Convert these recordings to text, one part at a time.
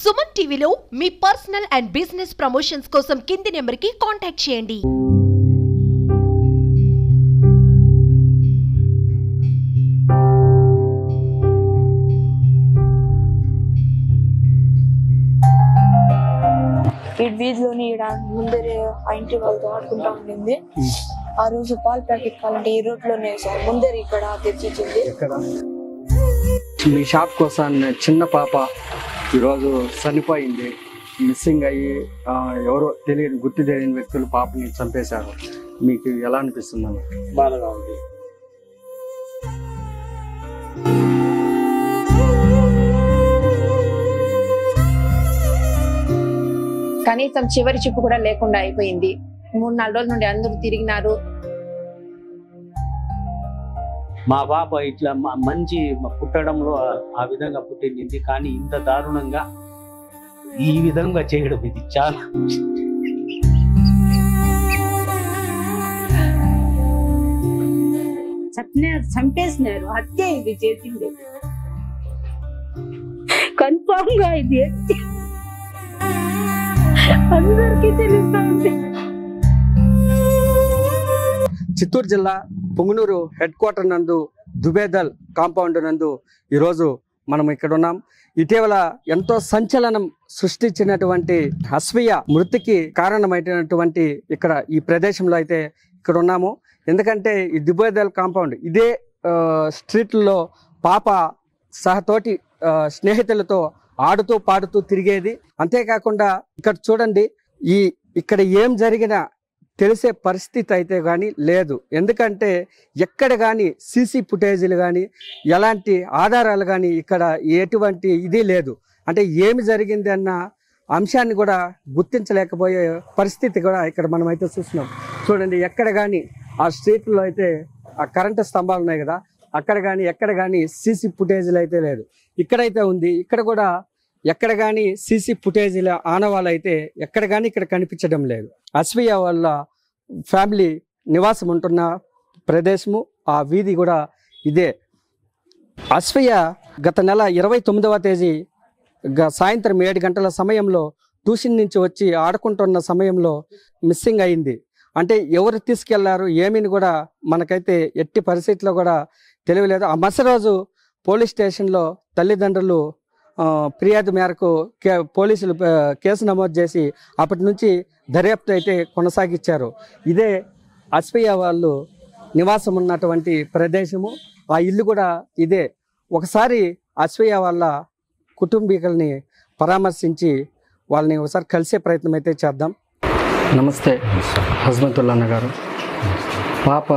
సుమన్ టీవీలో మీ personal and business promotions కోసం కింది నెంబర్కి కాంటాక్ట్ చేయండి. ఈ వీధిలోని ముందరే ఆ ఇంటి వాళ్ళతో ఆడుకుంటా ఉండింది. ఆ రోజు పాల ప్యాకెట్ కావాలంటే ఈ రోడ్లోనే సార్ ముందర ఇక్కడ తెచ్చిచ్చింది. మీ షాప్ కోసం చిన్న పాప ఈరోజు చనిపోయింది. మిస్సింగ్ అయ్యి ఎవరో తెలియని గుర్తు తెలియని వ్యక్తులు పాపని చంపేశారు. మీకు ఎలా అనిపిస్తుందని? బాధగా ఉంది. కనీసం చివరి చూపు కూడా లేకుండా అయిపోయింది. 3-4 రోజుల నుండి అందరూ తిరిగినారు. మా పాప ఇట్లా మంచి పుట్టడంలో ఆ విధంగా పుట్టింది, కానీ ఇంత దారుణంగా ఈ విధంగా చేయడం ఇది చాలా చంపేసినారు. హత్య ఇది చేసింది కన్ఫామ్ గా. ఇది అందరికీ తెలుస్తుంది. చిత్తూరు జిల్లా పొంగునూరు హెడ్ క్వార్టర్ నందు దుబేదల్ కాంపౌండ్ నందు ఈరోజు మనం ఇక్కడ ఉన్నాం. ఇటీవల ఎంతో సంచలనం సృష్టించినటువంటి అశ్వీయ మృతికి కారణమైనటువంటి ఇక్కడ ఈ ప్రదేశంలో అయితే ఇక్కడ ఉన్నాము. ఎందుకంటే ఈ దుబేదల్ కాంపౌండ్ ఇదే స్ట్రీట్లో పాప సహతోటి స్నేహితులతో ఆడుతూ పాడుతూ తిరిగేది. అంతేకాకుండా ఇక్కడ చూడండి, ఇక్కడ ఏం జరిగినా తెలిసే పరిస్థితి అయితే కానీ లేదు. ఎందుకంటే ఎక్కడ కానీ సీసీ ఫుటేజీలు కానీ ఎలాంటి ఆధారాలు కానీ ఇక్కడ ఎటువంటి ఇది లేదు. అంటే ఏమి జరిగింది అన్న అంశాన్ని కూడా గుర్తించలేకపోయే పరిస్థితి కూడా ఇక్కడ మనం అయితే చూస్తున్నాం. చూడండి, ఎక్కడ కానీ ఆ స్ట్రీట్లో అయితే ఆ కరెంటు స్తంభాలు ఉన్నాయి కదా, అక్కడ కానీ ఎక్కడ కానీ సీసీ ఫుటేజీలు అయితే లేదు. ఇక్కడైతే ఉంది. ఇక్కడ కూడా ఎక్కడ కానీ సీసీ ఫుటేజీల ఆనవాళ్ళు అయితే ఎక్కడ కానీ ఇక్కడ కనిపించడం లేదు. అశ్వీయ వాళ్ళ ఫ్యామిలీ నివాసం ఉంటున్న ప్రదేశము, ఆ వీధి కూడా ఇదే. అశ్వీయ గత నెల 29వ తేదీ సాయంత్రం 7 గంటల సమయంలో ట్యూషన్ నుంచి వచ్చి ఆడుకుంటున్న సమయంలో మిస్సింగ్ అయింది. అంటే ఎవరు తీసుకెళ్లారు ఏమీని కూడా మనకైతే ఎట్టి పరిస్థితిలో కూడా తెలియలేదు. ఆ మరుసటి రోజు పోలీస్ స్టేషన్లో తల్లిదండ్రులు ఫిర్యాదు మేరకు పోలీసులు కేసు నమోదు చేసి అప్పటి నుంచి దర్యాప్తు అయితే కొనసాగించారు. ఇదే అశ్వీయ వాళ్ళు నివాసం ఉన్నటువంటి ప్రదేశము, ఆ ఇల్లు కూడా ఇదే. ఒకసారి అశ్వీయ వాళ్ళ కుటుంబీకుల్ని పరామర్శించి వాళ్ళని ఒకసారి కలిసే ప్రయత్నం అయితే చేద్దాం. నమస్తే హస్మతుల్లా అన్న గారు. పాప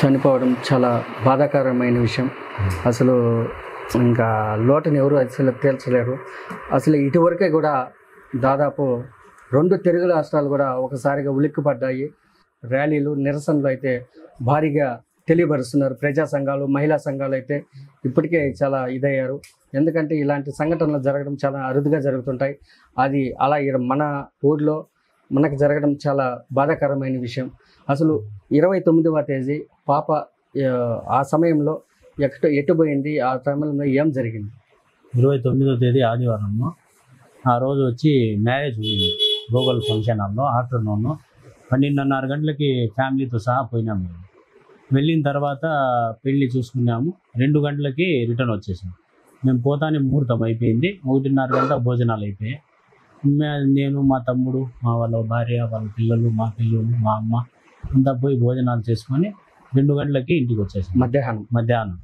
చనిపోవడం చాలా బాధాకరమైన విషయం. అసలు ఇంకా లోటుని ఎవరు అసలు తేల్చలేరు. అసలు ఇటువరకే కూడా దాదాపు 2 తెలుగు రాష్ట్రాలు కూడా ఒకసారిగా ఉలిక్కిపడ్డాయి. ర్యాలీలు, నిరసనలు అయితే భారీగా తెలియపరుస్తున్నారు. ప్రజా సంఘాలు, మహిళా సంఘాలు అయితే ఇప్పటికే చాలా ఇదయ్యారు. ఎందుకంటే ఇలాంటి సంఘటనలు జరగడం చాలా అరుదుగా జరుగుతుంటాయి. అది అలా మన ఊర్లో మనకు జరగడం చాలా బాధాకరమైన విషయం. అసలు 29వ తేదీ పాప ఆ సమయంలో ఎటు పోయింది, ఆ సమయంలో ఏం జరిగింది? 29వ తేదీ ఆదివారం. ఆ రోజు వచ్చి మ్యారేజ్ ఉంది గోగల్ ఫంక్షన్ హాల్లో. ఆఫ్టర్నూన్ 12:30 గంటలకి ఫ్యామిలీతో సహా పోయినాము. వెళ్ళిన తర్వాత పెళ్ళి చూసుకున్నాము. 2 గంటలకి రిటర్న్ వచ్చేసాము. మేము పోతానే ముహూర్తం అయిపోయింది. 1:30 గంట భోజనాలు అయిపోయాయి. నేను, మా తమ్ముడు, వాళ్ళ భార్య, వాళ్ళ పిల్లలు, మా పిల్లలు, మా అమ్మ అంతా పోయి భోజనాలు చేసుకొని 2 గంటలకి ఇంటికి వచ్చేసాం. మధ్యాహ్నం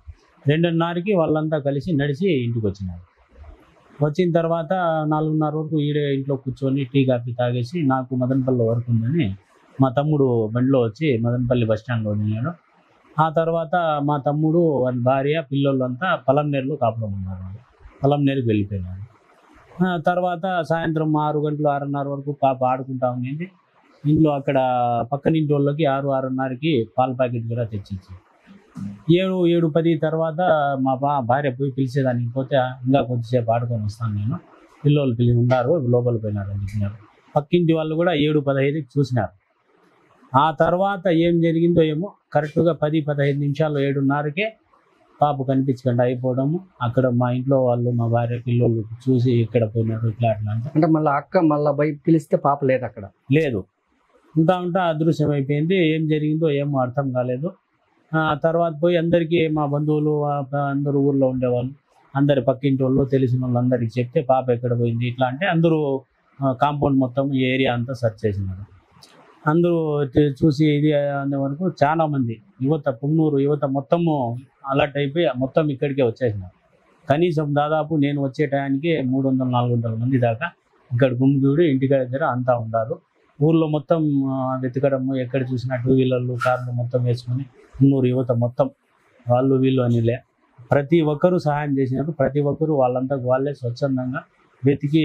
2:30కి వాళ్ళంతా కలిసి నడిచి ఇంటికి వచ్చినారు. వచ్చిన తర్వాత 4:30 వరకు ఈడే ఇంట్లో కూర్చొని టీ కాఫీ తాగేసి, నాకు మదనపల్లి వర్క్ ఉందని మా తమ్ముడు బండిలో వచ్చి మదనపల్లి బస్ స్టాండ్లో వెళ్ళాడు. ఆ తర్వాత మా తమ్ముడు, వాళ్ళ భార్య, పిల్లలు అంతా పలంనేరులో కాపురం ఉన్నారు. పలంనేరుకి వెళ్ళిపోయినారు. తర్వాత సాయంత్రం 6 గంటలు 6:30 వరకు పాప ఆడుకుంటా ఉంది. ఇంట్లో అక్కడ పక్కనింటి వాళ్ళకి 6-6:30కి పాల ప్యాకెట్ కూడా తెచ్చిచ్చి 7-7:10 తర్వాత మా భార్య పోయి పిలిచేదానికి పోతే, ఇంకా కొద్దిసేపు ఆడుకొని వస్తాను నేను, పిల్లలు ఉన్నారు లోపల పోయినారు అని చెప్పినారు. పక్కింటి వాళ్ళు కూడా 7:15కి చూసినారు. ఆ తర్వాత ఏం జరిగిందో ఏమో, కరెక్ట్గా 10-15 నిమిషాలు 7:30కే పాప కనిపించకుండా అయిపోవడము. అక్కడ మా ఇంట్లో వాళ్ళు, మా భార్య, పిల్లలు చూసి ఇక్కడ పోయినారు ఇట్లా అట్లా అంటే మళ్ళీ అక్క మళ్ళీ బయట పిలిస్తే పాప లేదు అక్కడ. లేదు. ఉంటా అదృశ్యం అయిపోయింది. ఏం జరిగిందో ఏమో అర్థం కాలేదు. తర్వాత పోయి అందరికీ మా బంధువులు అందరూ ఊర్లో ఉండేవాళ్ళు, అందరి పక్కింటి వాళ్ళు, తెలిసిన వాళ్ళు అందరికి చెప్తే పాప ఎక్కడ పోయింది ఇట్లా అంటే అందరూ కాంపౌండ్ మొత్తం ఏరియా అంతా సెర్చ్ చేసినారు. అందరూ చూసి ఇది అనే వరకు చాలా మంది యువత, పుంగనూరు యువత మొత్తము అలర్ట్ అయిపోయి మొత్తం ఇక్కడికే వచ్చేసినారు. కనీసం దాదాపు నేను వచ్చే టయానికి 300-400 మంది దాకా ఇక్కడ గుమ్మిగూడి ఇంటి దగ్గర అంతా ఉన్నారు. ఊర్లో మొత్తం వెతకడము, ఎక్కడ చూసినా 2 వీలర్లు, కార్లు మొత్తం వేసుకొని పుంగనూరు యువత మొత్తం వాళ్ళు వీళ్ళు అనిలే ప్రతి ఒక్కరూ సహాయం చేసినారు. ప్రతి ఒక్కరూ వాళ్ళంతా వాళ్ళే స్వచ్ఛందంగా వెతికి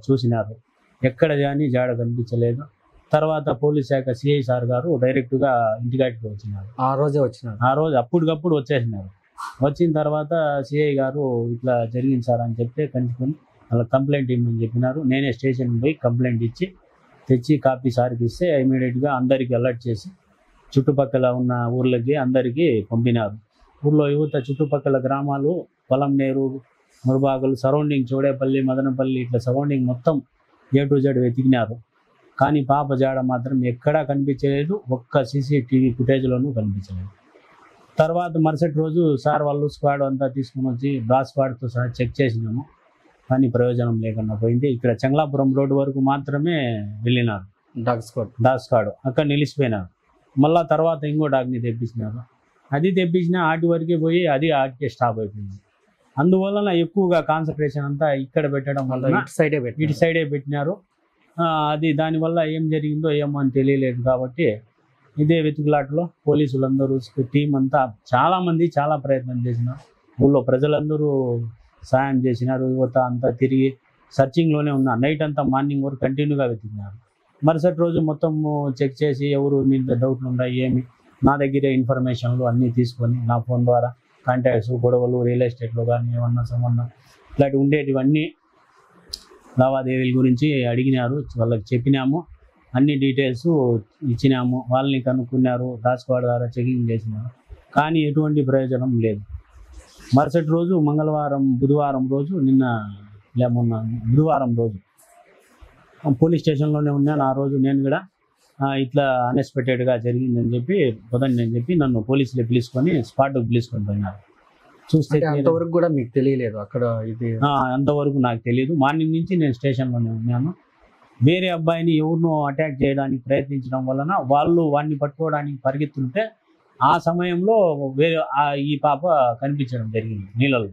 చూసినారు. ఎక్కడ కానీ జాడ కనిపించలేదు. తర్వాత పోలీస్ శాఖ సిఐ సార్ గారు డైరెక్ట్గా ఇంటికాడికి వచ్చినారు. ఆ రోజే వచ్చినారు. ఆ రోజు అప్పటికప్పుడు వచ్చేసినారు. వచ్చిన తర్వాత సిఐ గారు ఇట్లా జరిగింది సార్ అని చెప్తే కనుక్కొని వాళ్ళకి కంప్లైంట్ ఇవ్వమని చెప్పినారు. నేనే స్టేషన్కి పోయి కంప్లైంట్ ఇచ్చి తెచ్చి కాపీ సార్కి ఇస్తే ఇమీడియట్గా అందరికీ అలర్ట్ చేసి చుట్టుపక్కల ఉన్న ఊర్లకి అందరికీ పంపినారు. ఊర్లో యువత చుట్టుపక్కల గ్రామాలు, పొలంనేరు, మురబాగులు, సరౌండింగ్, చోడేపల్లి, మదనపల్లి ఇట్లా సరౌండింగ్ మొత్తం A to Z వెతికినారు. కానీ పాప జాడ మాత్రం ఎక్కడా కనిపించలేదు. ఒక్క CCTV ఫుటేజ్లోనూ కనిపించలేదు. తర్వాత మరుసటి రోజు సార్ వాళ్ళు స్క్వాడ్ అంతా తీసుకుని వచ్చి డాగ్ స్క్వాడ్తో సహా చెక్ చేసినాము. కానీ ప్రయోజనం లేకుండా పోయింది. ఇక్కడ చెంగలాపురం రోడ్డు వరకు మాత్రమే వెళ్ళినారు డాగ్ స్క్వాడ్. అక్కడ నిలిచిపోయినారు. మళ్ళా తర్వాత ఇంకో డాగ్ని తెప్పించినారు. అది తెప్పించినా ఆటి వరకే పోయి అది ఆటికే స్టాప్ అయిపోయింది. అందువలన ఎక్కువగా కాన్సన్ట్రేషన్ అంతా ఇక్కడ పెట్టడం వల్ల ఇటు సైడే పెట్టినారు. అది దానివల్ల ఏం జరిగిందో ఏమో అని తెలియలేదు. కాబట్టి ఇదే వెతుకులాటలో పోలీసులందరూ, టీం అంతా చాలామంది చాలా ప్రయత్నం చేసినారు. ఊళ్ళో ప్రజలందరూ సాయం చేసినారు. యువత అంతా తిరిగి సర్చింగ్లోనే ఉన్నారు. నైట్ అంతా మార్నింగ్ వరకు కంటిన్యూగా వెతికినారు. మరుసటి రోజు మొత్తం చెక్ చేసి ఎవరు మీద డౌట్లు ఉన్నాయి ఏమి, నా దగ్గరే ఇన్ఫర్మేషన్లు అన్నీ తీసుకొని నా ఫోన్ ద్వారా కాంటాక్ట్స్, గొడవలు, రియల్ ఎస్టేట్లో కానీ ఏమన్నా సంబంధం ఇట్లాంటి ఉండేటివన్నీ లావాదేవీల గురించి అడిగినారు. వాళ్ళకి చెప్పినాము. అన్ని డీటెయిల్స్ ఇచ్చినాము. వాళ్ళని కనుక్కున్నారు. డాగ్ స్క్వాడ్ ద్వారా చెకింగ్ చేసినారు. కానీ ఎటువంటి ప్రయోజనం లేదు. మరుసటి రోజు బుధవారం రోజు మొన్న బుధవారం రోజు పోలీస్ స్టేషన్లోనే ఉన్నాను. ఆ రోజు నేను కూడా ఇట్లా అన్ఎక్స్పెక్టెడ్గా జరిగిందని చెప్పి నన్ను పోలీసులు పిలుచుకొని స్పాట్కి పిలుచుకొని పోయినారు. చూస్తే అంతవరకు కూడా మీకు తెలియలేదు అక్కడ ఇది? అంతవరకు నాకు తెలియదు. మార్నింగ్ నుంచి నేను స్టేషన్లోనే ఉన్నాను. వేరే అబ్బాయిని ఎవరినో అటాక్ చేయడానికి ప్రయత్నించడం వలన వాళ్ళు వాడిని పట్టుకోవడానికి పరిగెత్తుంటే ఆ సమయంలో ఈ పాప కనిపించడం జరిగింది నీళ్ళలో.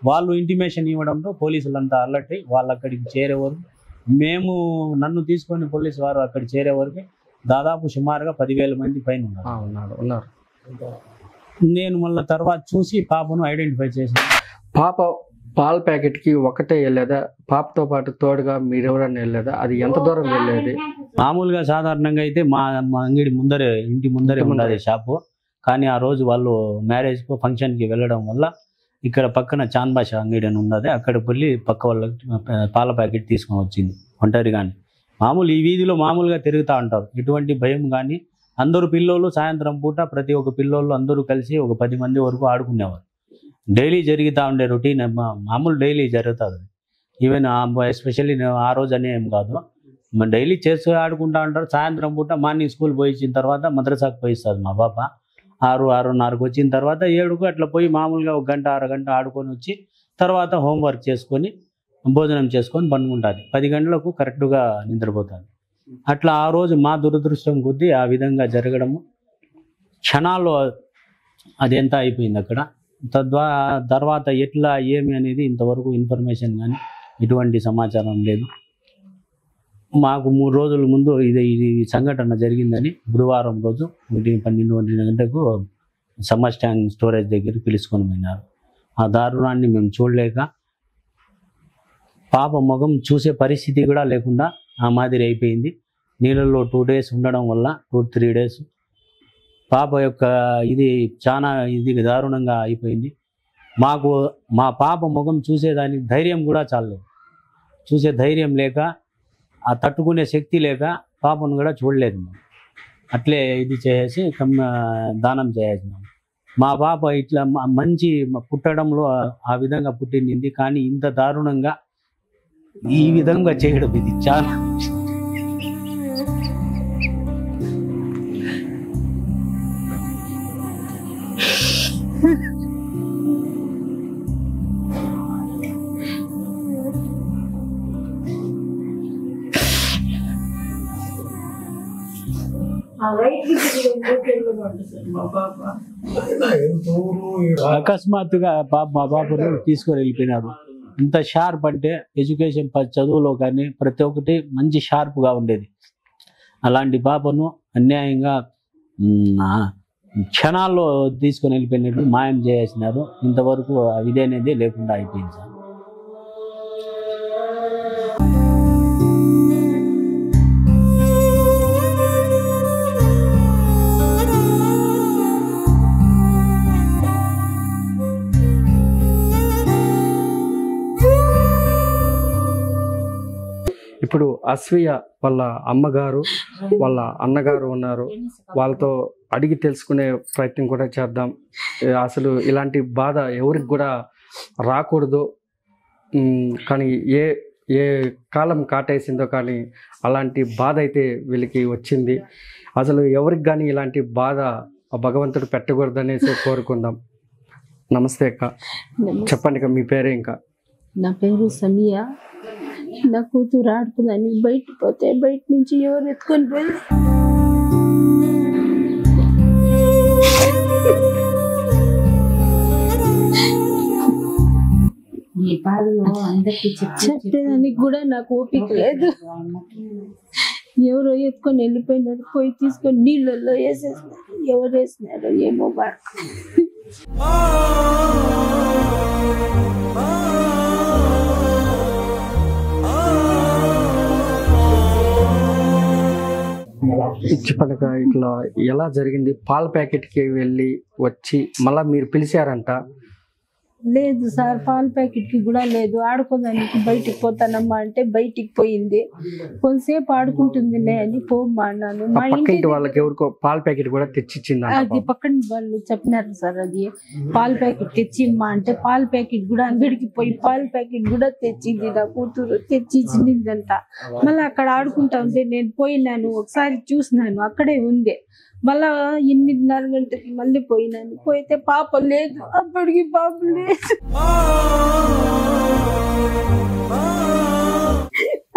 వాళ్ళు ఇంటిమేషన్ ఇవ్వడంతో పోలీసులంతా అలర్ట్ అయ్యి వాళ్ళు అక్కడికి చేరే వరకు, నన్ను తీసుకొని పోలీసు వారు అక్కడ చేరే వరకు దాదాపు సుమారుగా 10,000 మంది పైన ఉన్నారు. నేను మళ్ళీ తర్వాత చూసి పాపను ఐడెంటిఫై చేశాను. పాప పాల ప్యాకెట్కి ఒకటే వెళ్ళేదా? పాపతో పాటు తోడుగా మీరెవరన్నా వెళ్ళేదా? అది ఎంత దూరం వెళ్ళేది? మామూలుగా సాధారణంగా అయితే మా ఇంటి ముందరే ఉండేది షాపు. కానీ ఆ రోజు వాళ్ళు మ్యారేజ్కు ఫంక్షన్కి వెళ్ళడం వల్ల ఇక్కడ పక్కన చాంద్ బాషా అంగడి అని ఉన్నది. అక్కడికి వెళ్ళి పక్క వాళ్ళకి పాల ప్యాకెట్ తీసుకొని వచ్చింది ఒంటరిగానే. ఈ వీధిలో మామూలుగా తిరుగుతూ ఉంటారు. ఎటువంటి భయం కానీ. అందరూ పిల్లోళ్ళు సాయంత్రం పూట ప్రతి ఒక్క పిల్లోళ్ళు అందరూ కలిసి ఒక 10 మంది వరకు ఆడుకునేవారు. డైలీ జరుగుతూ ఉండే రొటీన్, మామూలు డైలీ జరుగుతుంది. ఈవెన్ ఎస్పెషల్లీ ఆ రోజు అనే ఏం కాదు, డైలీ చేస్తూ ఆడుకుంటూ ఉంటారు. సాయంత్రం పూట మార్నింగ్ స్కూల్ పోయి ఇచ్చిన తర్వాత మద్రసాకు పోయిస్తుంది మా పాప. 6-6:30కు వచ్చిన తర్వాత 7కు అట్లా పోయి మామూలుగా 1 గంట 1/2 గంట ఆడుకొని వచ్చి తర్వాత హోంవర్క్ చేసుకొని భోజనం చేసుకొని పండుకుంటుంది. 10 గంటలకు కరెక్ట్గా నిద్రపోతుంది. అట్లా ఆ రోజు మా దురదృష్టం కొద్దీ ఆ విధంగా జరగడము క్షణాల్లో అదెంత అయిపోయింది అక్కడ. తర్వాత ఎట్లా ఏమి అనేది ఇంతవరకు ఇన్ఫర్మేషన్ కానీ ఎటువంటి సమాచారం లేదు. మాకు 3 రోజుల ముందు ఇది సంఘటన జరిగిందని బుధవారం రోజు 12 గంటలకు సమ్మర్ ట్యాంక్ స్టోరేజ్ దగ్గర పిలుచుకొని పోయినారు. ఆ దారుణాన్ని మేము చూడలేక పాప ముఖం చూసే పరిస్థితి కూడా లేకుండా ఆ మాదిరి అయిపోయింది. నీళ్ళల్లో 2 days ఉండడం వల్ల 2-3 days పాప యొక్క ఇది చాలా దారుణంగా అయిపోయింది. మా పాప ముఖం చూసేదానికి ధైర్యం కూడా చాలలేదు. చూసే ధైర్యం లేక, ఆ తట్టుకునే శక్తి లేక పాపను కూడా చూడలేదు. అట్లే ఇది చేసి దానం చేసేసినాం. మా పాప ఇట్లా మంచి పుట్టడంలో ఆ విధంగా పుట్టింది, కానీ ఇంత దారుణంగా ఈ విధంగా చేయడం ఇది చాలా అకస్మాత్తుగా మా పాపను తీసుకొని వెళ్ళిపోయినారు. ఇంత షార్ప్ అంటే ఎడ్యుకేషన్ చదువులో కానీ ప్రతి ఒక్కటి మంచి షార్ప్గా ఉండేది. అలాంటి పాపను అన్యాయంగా క్షణాల్లో తీసుకొని వెళ్ళిపోయినట్టు మాయం చేసినారు. ఇంతవరకు విధి అనేది లేకుండా అయిపోయింది సార్. ఇప్పుడు అస్వియ వాళ్ళ అమ్మగారు వాళ్ళ అన్నగారు ఉన్నారు, వాళ్ళతో అడిగి తెలుసుకునే ప్రయత్నం కూడా చేద్దాం. అసలు ఇలాంటి బాధ ఎవరికి కూడా రాకూడదు, కానీ ఏ ఏ కాలం కాటేసిందో కానీ అలాంటి బాధ అయితే వీళ్ళకి వచ్చింది. అసలు ఎవరికి కానీ ఇలాంటి బాధ భగవంతుడు పెట్టకూడదనేసి కోరుకుందాం. నమస్తే అక్క, చెప్పండి అక్క మీ పేరే? ఇంకా నా పేరు సమియా. నా కూతురు ఆడుకుందని బయట పోతే బయట నుంచి ఎవరు ఎత్తుకొని పోయి చెప్పేదానికి కూడా నాకు ఓపిక లేదు. ఎవరో ఎత్తుకొని వెళ్ళిపోయినారు, పోయి తీసుకొని నీళ్ళల్లో వేసేసినారు. ఎవరు వేసినారో ఏమో బాగా. చెప్పండి, ఇట్లా ఎలా జరిగింది? పాల ప్యాకెట్కి వెళ్ళి వచ్చి మళ్ళీ మీరు పిలిచారంట? లేదు సార్, పాల ప్యాకెట్కి కూడా లేదు. ఆడుకోదానికి బయటికి పోతానమ్మా అంటే బయటికి పోయింది. కొంతసేపు ఆడుకుంటుందిలే అని పోమ్మా అన్నాను. మా ఇంటి వాళ్ళకి ఎవరికో పాల ప్యాకెట్ కూడా తెచ్చిచ్చింది. అది పక్కన వాళ్ళు చెప్పినారు సార్, అది పాల ప్యాకెట్ తెచ్చిమ్మా అంటే పాల ప్యాకెట్ కూడా అంగడికి పోయి పాల ప్యాకెట్ కూడా తెచ్చింది. నా కూతురు తెచ్చి ఇచ్చిందంట. మళ్ళీ అక్కడ ఆడుకుంటా ఉంటే నేను పోయినాను, ఒకసారి చూసినాను, అక్కడే ఉంది. మళ్ళా 8:30 గంటకి మళ్ళీ పోయినాను. పోయితే పాప లేదు, అప్పటికి పాప లేదు.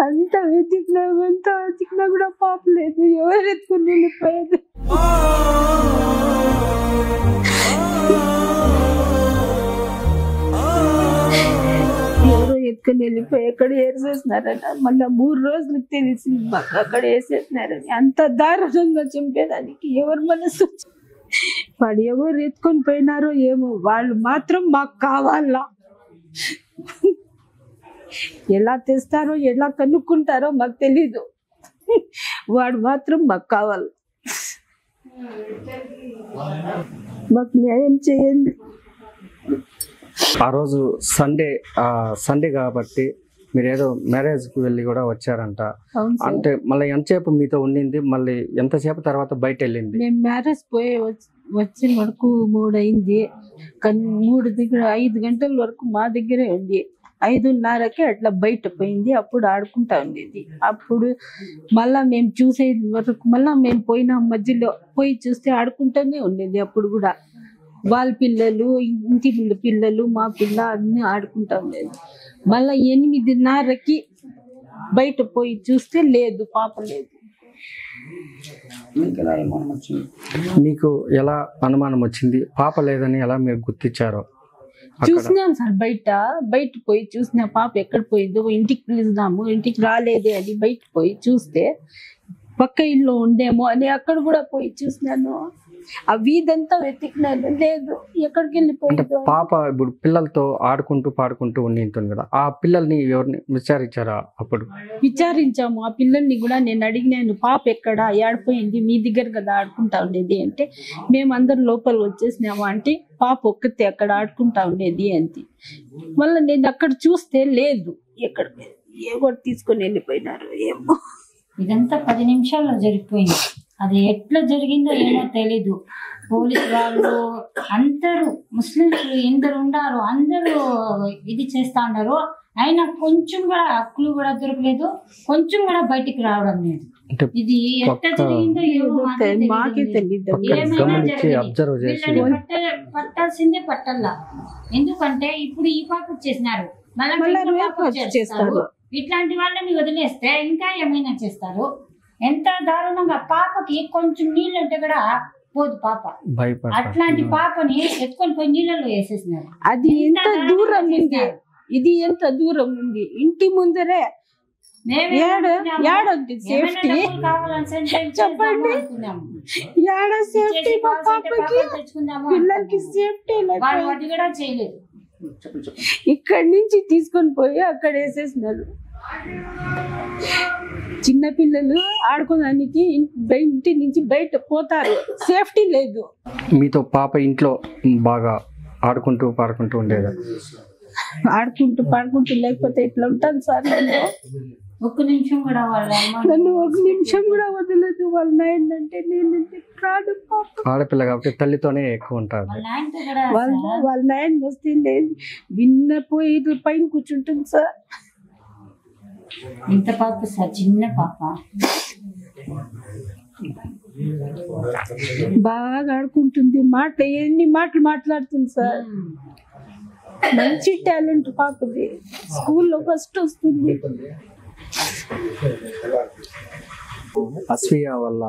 అంత వెతికినా కూడా పాప లేదు. ఎవరు ఎత్తుకుని వెళ్ళిపోయారు? ఎవరో ఎత్తుకొని వెళ్ళిపోయి ఎక్కడ వేసేసినారట. మళ్ళీ 3 రోజులకు తెలిసింది మాకు అక్కడ వేసేసినారని. అంత దారుణంగా చంపేదానికి ఎవరు మనసు? వాడు ఎవరు ఎత్తుకొని పోయినారో ఏమో, వాళ్ళు మాత్రం మాకు కావాలా. ఎలా తెస్తారో ఎలా కనుక్కుంటారో మాకు తెలీదు. వాడు మాత్రం మాకు కావాలి. మాకు న్యాయం చేయండి. ఆ రోజు సండే కాబట్టి మీరు ఏదో మ్యారేజ్కి వెళ్ళి కూడా వచ్చారంట. అంటే మళ్ళీ ఎంతసేపు మీతో ఉండింది? మళ్ళీ ఎంతసేపు తర్వాత బయట వెళ్ళింది? మేము మ్యారేజ్ పోయి వచ్చిన వరకు 3 అయింది. కానీ 3 దగ్గర 5 గంటల వరకు మా దగ్గరే ఉంది. 5:30కి అట్లా బయట పోయింది. అప్పుడు ఆడుకుంటా ఉండేది. అప్పుడు మళ్ళా మేము చూసే వరకు మళ్ళా మేము పోయిన మధ్యలో పోయి చూస్తే ఆడుకుంటూనే ఉండేది. అప్పుడు కూడా వాళ్ళ పిల్లలు, ఇంటి ముందు పిల్లలు, మా పిల్ల అన్ని ఆడుకుంటా ఉండేది. మళ్ళా 8:30కి బయట పోయి చూస్తే లేదు, పాప లేదు. మీకు ఎలా అనుమానం వచ్చింది? పాప లేదని ఎలా మీరు గుర్తించారో? చూసినాం సార్, బయట పోయి చూసిన పాప ఎక్కడ పోయిందో. ఇంటికి పిలుద్దాము, ఇంటికి రాలేదే అని బయట పోయి చూస్తే పక్క ఇల్లు ఉందేమో అని అక్కడ కూడా పోయి చూసినాను. ఆ వీధంతా వెతికినాను, లేదు. ఎక్కడికి వెళ్ళిపోయిందో. పాప ఇప్పుడు పిల్లలతో ఆడుకుంటూ పాడుకుంటూ ఉండింటుంది కదా, ఆ పిల్లల్ని ఎవరిని విచారించారా? అప్పుడు విచారించాము. ఆ పిల్లల్ని కూడా నేను అడిగినాను, పాప ఎక్కడ, ఏడిపోయింది, మీ దగ్గర కదా ఆడుకుంటా ఉండేది అంటే, మేమందరం లోపల వచ్చేసినాము అంటే పాప ఒక్కతే అక్కడ ఆడుకుంటా ఉండేది అంతే. మళ్ళీ నేను అక్కడ చూస్తే లేదు, ఎక్కడ ఏదో తీసుకొని వెళ్ళిపోయినారు ఏమో. ఇదంతా 10 నిమిషాల్లో జరిగిపోయింది. అది ఎట్లా జరిగిందో ఏమో తెలీదు. పోలీసు వాళ్ళు అందరూ ముస్లింస్ ఎందరు ఉన్నారు, అందరూ ఇది చేస్తా ఉన్నారు. అయినా కొంచెం కూడా హక్కులు కూడా దొరకలేదు, కొంచెం కూడా బయటికి రావడం లేదు. ఇది ఎట్లా జరిగిందో ఏమో మాకే తెలియదు. ఏమైనా పట్టాల్సిందే పట్టల్లా. ఎందుకంటే ఇప్పుడు ఈ పాప చేసినారు, మళ్ళీ చేస్తారు. ఇట్లాంటి వాళ్ళని వదిలేస్తే ఇంకా ఏమైనా చేస్తారు. ఎంత దారుణంగా పాపకి కొంచెం నీళ్ళు అంటే కూడా పోదు పాప. అట్లాంటి పాపని ఎత్తుకొని పోయి నీళ్ళలో వేసేసినారు. అది ఎంత దూరం ఉంది, ఇది ఎంత దూరం ఉంది. ఇంటి ముందరే సేఫ్టీ చెప్పండి. సేఫ్టీ పిల్లలకి సేఫ్టీ కూడా చేయలేదు. ఇక్కడి నుంచి తీసుకొని పోయి అక్కడ వేసేసినారు. చిన్న పిల్లలు ఆడుకోవడానికి ఇంటి నుంచి బయట పోతారు, సేఫ్టీ లేదు. మీతో పాప ఇంట్లో బాగా ఆడుకుంటూ పాడుకుంటూ ఉండేది? ఆడుకుంటూ పాడుకుంటూ లేకపోతే ఇట్లా ఉంటాను సార్. ఒక్క నిమిషం కూడా నన్ను ఒక నిమిషం కూడా వదలదు. వాళ్ళ నాయన అంటే నేనంటే కాదు. ఆడపిల్ల కాబట్టి తల్లితోనే ఎక్కువ ఉంటారు. వాళ్ళ నాయన వస్తే లేదు, విన్నపోయి ఇట్లా పైన కూర్చుంటుంది సార్. ఇంత పాప సార్, చిన్న పాప బాగా ఆడుకుంటుంది. ఎన్ని మాటలు మాట్లాడుతుంది సార్. మంచి టాలెంట్ పాపది, స్కూల్లో ఫస్ట్ వస్తుంది. అస్వియా వాళ్ళ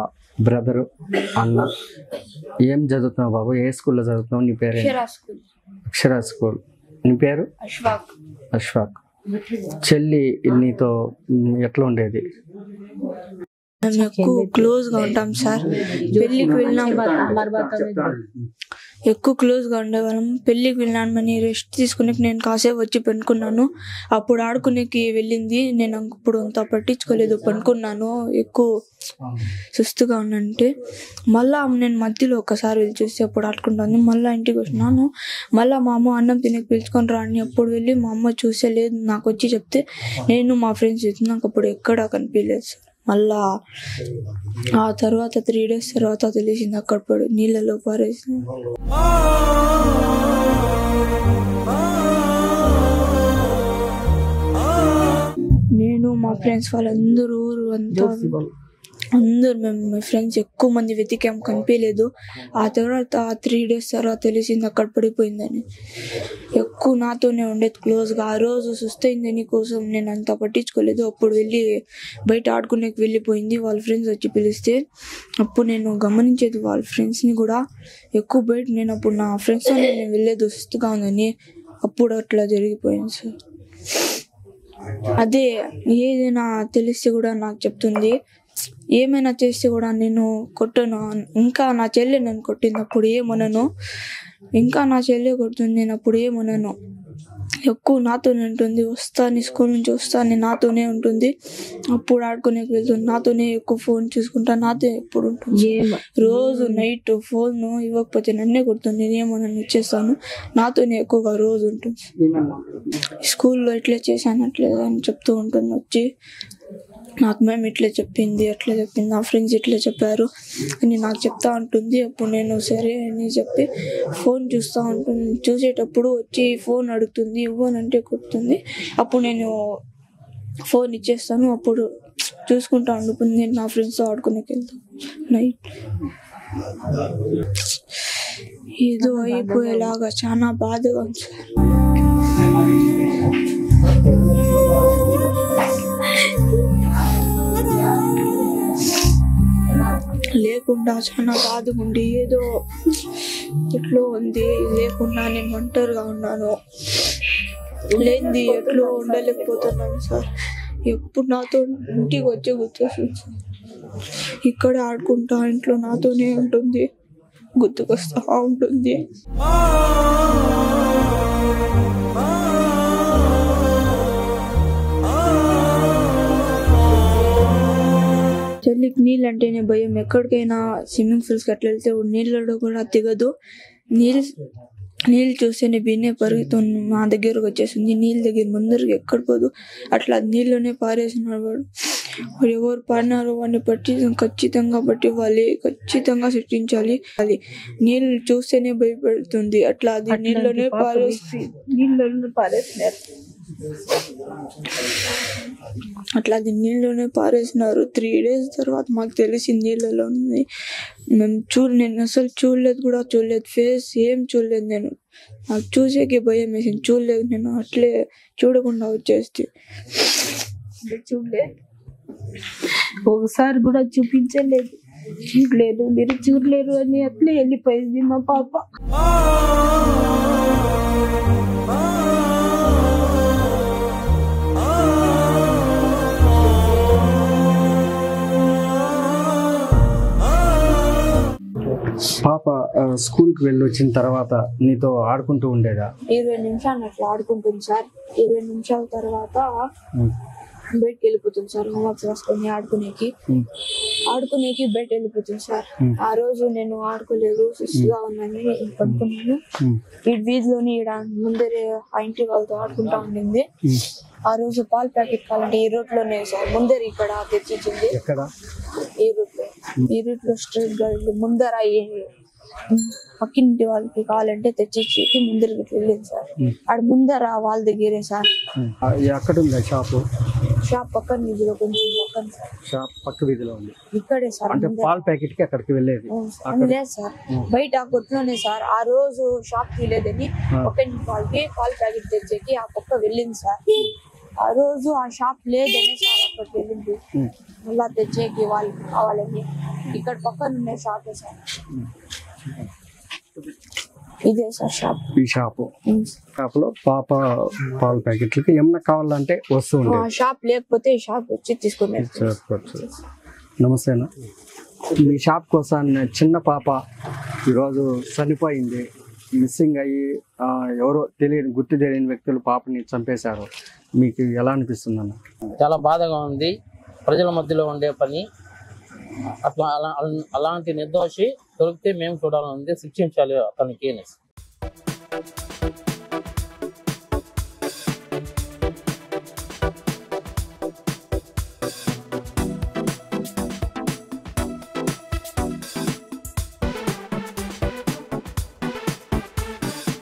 బ్రదరు అన్న ఏం చదువుతున్నావు బాబు? ఏ స్కూల్లో చదువుతున్నావు? నీ పేరు? అక్షర స్కూల్. నీ పేరు? అశ్వాక్. చెల్లి నీతో ఎట్లా ఉండేది? మేము ఎక్కువ క్లోజ్ గా ఉంటాం సార్. పెళ్లికి వెళ్ళినాం, ఎక్కువ క్లోజ్ గా ఉండేవాళ్ళం. పెళ్లికి వెళ్ళామని రెస్ట్ తీసుకునే నేను కాసేపు వచ్చి పనుకున్నాను. అప్పుడు ఆడుకునేకి వెళ్ళింది. నేను అప్పుడు అంత పట్టించుకోలేదు, పనుకున్నాను. ఎక్కువ సుస్తుగా ఉన్నంటే మళ్ళా నేను మధ్యలో ఒకసారి వెళ్ళి చూసి అప్పుడు ఆడుకుంటాను. మళ్ళీ ఇంటికి వచ్చినాను. మళ్ళీ మా అమ్మ అన్నం తినకి పిలుచుకొని రాని అప్పుడు వెళ్ళి మా అమ్మ చూసే లేదు, నాకు వచ్చి చెప్తే నేను మా ఫ్రెండ్స్ చెప్తే నాకు అప్పుడు ఎక్కడా కనిపించలేదు సార్. మళ్ళా ఆ తర్వాత 3 days తర్వాత తెలిసింది అక్కడ పడి నీళ్ళలో పారేసి. నేను మా ఫ్రెండ్స్ వాళ్ళందరూ మేము మా ఫ్రెండ్స్ ఎక్కువ మంది వెతికాం, కనిపించలేదు. ఆ తర్వాత 3 days తర్వాత తెలిసింది అక్కడ పడిపోయిందని. ఎక్కువ నాతోనే ఉండేది క్లోజ్గా. ఆ రోజు సుస్తైందని కోసం నేను అంత పట్టించుకోలేదు. అప్పుడు వెళ్ళి బయట ఆడుకునేకి వెళ్ళిపోయింది. వాళ్ళ ఫ్రెండ్స్ వచ్చి పిలిస్తే అప్పుడు నేను గమనించేది వాళ్ళ ఫ్రెండ్స్ని కూడా ఎక్కువ బయట. నేను అప్పుడు నా ఫ్రెండ్స్తోనే నేను వెళ్ళేది సుస్తుగా ఉందని. అప్పుడు అట్లా జరిగిపోయింది సార్. అదే ఏదైనా తెలిస్తే కూడా నాకు చెప్తుంది, ఏమైనా చేస్తే కూడా నేను కొట్టను. ఇంకా నా చెల్లె నన్ను కొట్టింది, అప్పుడు ఏమనను. ఇంకా నా చెల్లె కొడుతుంది, నేను అప్పుడు ఏమనను. ఎక్కువ నాతోనే ఉంటుంది. వస్తాను స్కూల్ నుంచి వస్తాను నాతోనే ఉంటుంది. అప్పుడు ఆడుకునేకి వెళ్తుంది, నాతోనే ఎక్కువ ఫోన్ చూసుకుంటా, నాతో ఎప్పుడు ఉంటుంది. రోజు నైట్ ఫోన్ ఇవ్వకపోతే నన్నే కొడుతుంది. నేనేమో నన్ను ఇచ్చేస్తాను, నాతోనే ఎక్కువగా రోజు ఉంటుంది. స్కూల్లో ఇట్లా చేశాను అట్లా అని చెప్తూ ఉంటుంది. వచ్చి నాకు మేము ఇట్లా చెప్పింది అట్లా చెప్పింది, నా ఫ్రెండ్స్ ఇట్లా చెప్పారు అని నాకు చెప్తా ఉంటుంది. అప్పుడు నేను సరే అని చెప్పి ఫోన్ చూస్తూ ఉంటుంది. చూసేటప్పుడు వచ్చి ఫోన్ అడుగుతుంది, ఇవ్వనంటే కొడుతుంది. అప్పుడు నేను ఫోన్ ఇచ్చేస్తాను. అప్పుడు చూసుకుంటా అనుకుంది. నేను నా ఫ్రెండ్స్తో ఆడుకునేకి వెళ్తాను. నైట్ ఏదో అయిపోయేలాగా చాలా బాధగా ఉంది లేకుండా చాలా బాధగా ఉండి ఏదో ఎట్లో ఉంది. లేకుండా నేను ఒంటరిగా ఉన్నాను, లేనిది ఎట్లో ఉండలేకపోతున్నాను సార్. ఎప్పుడు నాతో ఇంటికి వచ్చి గుర్తొస్తుంది సార్. ఇక్కడ ఆడుకుంటా ఇంట్లో నాతోనే ఉంటుంది, గుర్తుకొస్తా ఉంటుంది. చెల్లికి నీళ్ళు అంటేనే భయం. ఎక్కడికైనా స్విమ్మింగ్ పూల్స్కి అట్లా వెళ్తే నీళ్ళలో కూడా దిగదు. నీళ్ళు చూస్తేనే బిన్నే పరుగుతుంది, మా దగ్గరకు వచ్చేసింది. నీళ్ళ దగ్గర ముందరికి ఎక్కడ పోదు, అట్లా నీళ్ళలోనే పారేసినాడు వాడు. మరి ఎవరు పడినారో వాడిని పట్టి ఖచ్చితంగా బట్టి వాళ్ళే ఖచ్చితంగా శిక్షించాలి. అది నీళ్ళు చూస్తేనే భయపెడుతుంది. అట్లా అది నీళ్ళలోనే పారేసినారు. అట్లా అది నీళ్ళలోనే పారేసినారు. 3 days తర్వాత మాకు తెలిసింది నీళ్ళలో ఉంది. నేను అసలు చూడలేదు ఫేస్ ఏం చూడలేదు. నేను నాకు చూసేకి భయం వేసింది, చూడలేదు. నేను అట్లే చూడకుండా వచ్చేస్తే చూడలేదు, ఒకసారి కూడా చూపించలేదు. చూడలేదు, మీరు చూడలేరు అని అట్లే వెళ్ళిపోయింది మా పాప. పాప స్కూల్కి వెళ్ళి వచ్చిన తర్వాత నీతో ఆడుకుంటూ ఉండేదా? 20 నిమిషాలు అట్లా ఆడుకుంటుంది సార్. 20 నిమిషాల తర్వాత బయటకు వెళ్ళిపోతుంది సార్. హోంవర్క్ రాసుకొని ఆడుకునేకి బయట వెళ్ళిపోతుంది సార్. ఆ రోజు నేను ఆడుకోలేదు, సుస్తుగా ఉన్నాను, పడుకున్నాను. ఈ వీధిలోని ముందరే ఆ ఇంటి వాళ్ళతో ఆడుకుంటా ఉండింది. ఆ రోజు పాల ప్యాకెట్ కావాలంటే ఈ రూట్ లోనే సార్ ముందర ఇక్కడ తెచ్చిచ్చింది. ఈ రూట్ లో స్ట్రైట్ గా ముందర పక్కింటి వాళ్ళకి కావాలంటే తెచ్చిచ్చి ముందరికి వెళ్ళింది సార్. ఆడ ముందర వాళ్ళ దగ్గరే సార్. ఎక్కడ ఉంది షాప్ పక్కన వీధిలో, కొంచెం పక్కన సార్. షాప్ పక్క వీధిలో ఉంది. ఇక్కడే సార్. అంటే పాల ప్యాకెట్ కి అక్కడికి వెళ్ళేది లేదు సార్, బయట ఆ కొట్లోనే సార్. ఆ రోజు షాప్ తీయలేదని పక్కన వాళ్ళకి పాల ప్యాకెట్ తెచ్చేకి ఆ పక్క వెళ్ళింది సార్. ఆ రోజు ఆ షాప్ లేదని సార్ అక్కడికి వెళ్ళింది. మళ్ళా తెచ్చేకి వాళ్ళకి కావాలని ఇక్కడ పక్కన ఉండే షాపే సార్. ఇదే సార్ షాప్. ఈ షాప్ లో పాప పాల ప్యాకెట్లకి ఏమన్నా కావాలంటే వస్తుండే. షాప్ లేకపోతే ఈ షాప్ వచ్చి తీసుకునే. నమస్తేనా, మీ షాప్ కోసం చిన్న పాప ఈరోజు చనిపోయింది. మిస్సింగ్ అయ్యి ఎవరో గుర్తు తెలియని వ్యక్తులు పాపని చంపేశారు. మీకు ఎలా అనిపిస్తుంది అన్న? చాలా బాధగా ఉంది. ప్రజల మధ్యలో ఉండే పని అట్లా అలాంటి నిర్దోషి దొరికితే మేము చూడాలని ఉంది, శిక్షించాలి అతనికి.